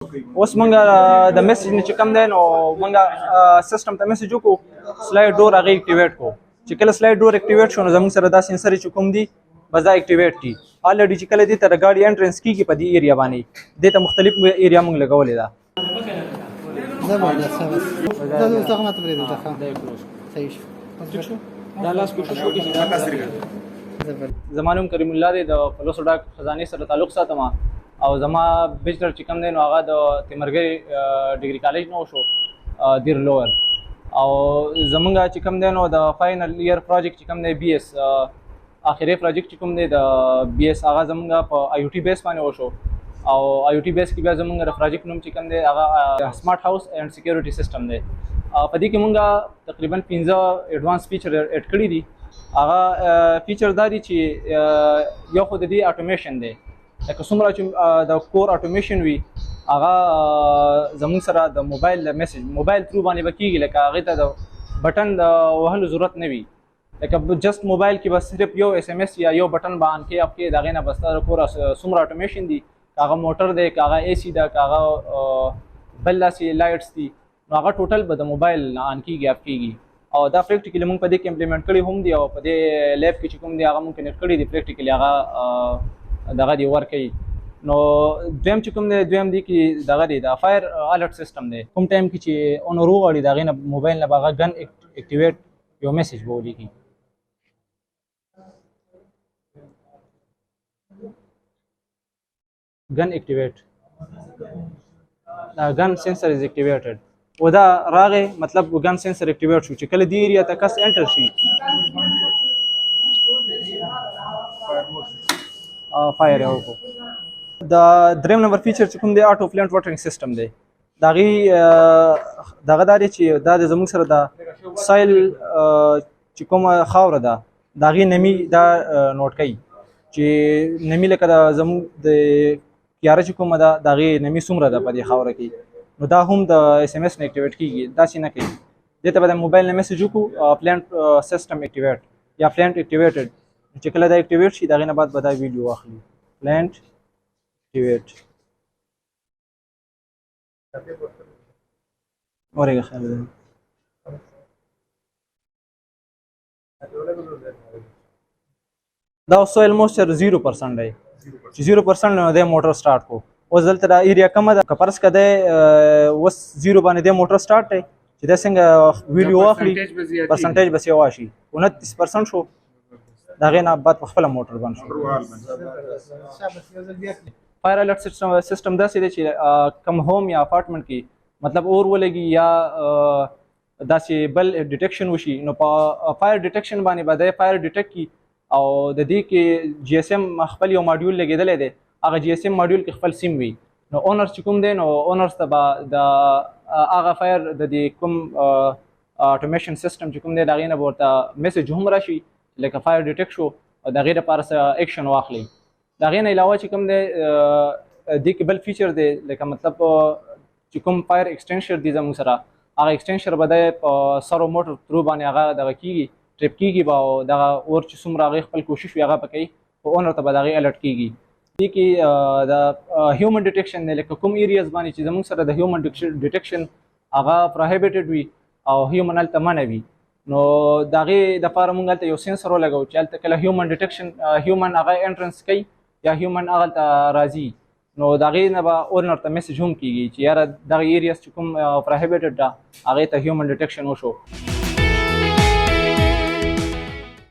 اوس مونږ د میسج نه چې کوم دی نو مونږ سسټم ته میسج وکړو سلایډ ډور هغه اکټیویټ کړو چې کله سلایډ ډور اکټیویټ شو نو زموږ سره دا سینسر چې کوم دی بس دا اکټیویټ کی الریډي چې کله دې ته د ګاډي انټرنس کیږي په دې ایریا باندې دې ته مختلف ایریا مونږ لګولې ده زما نوم کریم الله دی د فلوس ډاک خزانه سره تعلق ساتم او زما بیچلر چې کوم دی نو هغه د تیمرګرہ ډیګري کالج نو شو دیر لوور او زمونږ چې کوم دی نو د فاینل ایئر پراجیکٹ چې کوم دی بی ایس اخري پراجیکٹ چې کوم دی د بی ایس هغه زمونږ په آی او ټي بیس باندې وشو او آی او ټي بیس کې بیا زمونږ د پراجیکٹ نوم چې کوم دی هغه سمارټ هاؤس اینڈ سیکورټی سسٹم دی په دې کې مونږ تقریبا 15 ایڈوانس فیچر اډ کړی دي هغه فیچر دا دي چې یو خو د دې آټومیشن دی لکه څومره چې د کور آټومیشن وي هغه زموږ سره د موبایل میسج موبایل تھرو باندې به کېږي لکه هغې ته د بټن د وهلو ضرورت نه وي لکه جست موبایل کې بس صرف یو اس ایم ایس یا یو بټن به آن کې اپ کې د هغې نه بس د کور څومره آټومیشن دي که هغه موټر دی که هغه اے سی ده که هغه بل داسې لایټس دي نو هغه ټوټل به د موبایل نه آن کېږي اپ کېږي او دا پریکټیکلی موږ په دې کې امپلیمنټ کړي هم دي او په دې لیب کې چې کوم دی هغه موږ کنیکټ کړي دي پریکټیکلی هغه دغه دی ورک کوي نو دویم چې کوم دی دویم دی کې دغه دی د فایر الرټ سسټم دی کوم ټایم کې چې اونر وغواړي د هغې نه موبایل نه به هغه ګن اکټیویټ یو میسج به ولیکي gun activate the gun sensor is activated ودا راغې مطلب gun sensor activate شو چې کله دې ایریا ته کس انټر شي فایر یو کو د دریم نمبر فیچر چې کوم دی آټو پلانټ واټرینګ سسټم دی دا غي دغه دا چې دا د زموږ سره د سایل چې کوم خاور ده دا غي نمی دا نوٹ کوي چې نمی لکه د زموږ د تیار چې کومه ده د هغې نمی څومره ده په دې خاوره کې نو دا هم د اس ایم ایس نه اکټیویټ کېږي داسې نه کوي دې ته به د موبایل نه میسج وکړو پلانټ سسټم اکټیویټ یا پلانټ اکټیویټډ چې کله دا اکټیویټ شي د هغې نه بعد به دا ویډیو واخلي پلانټ اکټیویټ ورېږه خیال دی دا سویل موسچر 0% دی چې 0% نه دی موټر سٹارټ کو اوس دلته دا ایریا کمه ده که فرض که دی اوس 0 باندې دی موټر سٹارټ دی چې دی څنګه ویډیو واخلي پرسنټیج به سیوا شي 29% شو د هغې نه بعد په خپله موټر بند شو فایر الرټ سسټم داسې دی چې کم هوم یا اپارټمنټ کې مطلب اور ولګي یا داسې بل ډیټیکشن وشي نو په فایر ډیټیکشن باندې به دی فایر ډیټیکټ کي او د دې کې جی ایس ایم خپل یو ماډیول لګېدلی دی هغه جی ایس ایم ماډیول کې خپل سیم وي نو اونرز چې کوم دی نو اونرز ته به د هغه فایر د دې کوم آټومیشن سسټم چې کوم دی د هغې نه به ورته میسج هم راشي لکه فایر ډیټیکټ شو او د هغې دپاره څه ایکشن واخلي د هغې نه علاوه چې کوم دی دې کې بل فیچر دی لکه مطلب چې کوم فایر ایکسټینشر دی زموږ سره هغه ایکسټینشر به دی په سر او موټر تھرو باندې هغه دغه کېږي ټریپ کېږي به او دغه اور چې څومره هغې خپل کوشش وي هغه به کوي خو اونر ته به د هغې الرټ کېږي دې کې د هیومن ډیټیکشن دی لکه کوم ایریاز باندې چې زموږ سره د هیومن ډیټیکشن هغه پروهیبټډ وي او هیومن هلته منع وي نو د هغې دپاره مونږ هلته یو سینسر ولګوو چې هلته کله هیومن ډیټیکشن هیومن هغه انټرنس کوي یا هیومن هغه هلته راځي نو د هغې نه به اونر ته میسج هم کېږي چې یاره دغه ایریاز چې کوم پروهیبټډ ده هغې ته هیومن ډیټیکشن وشو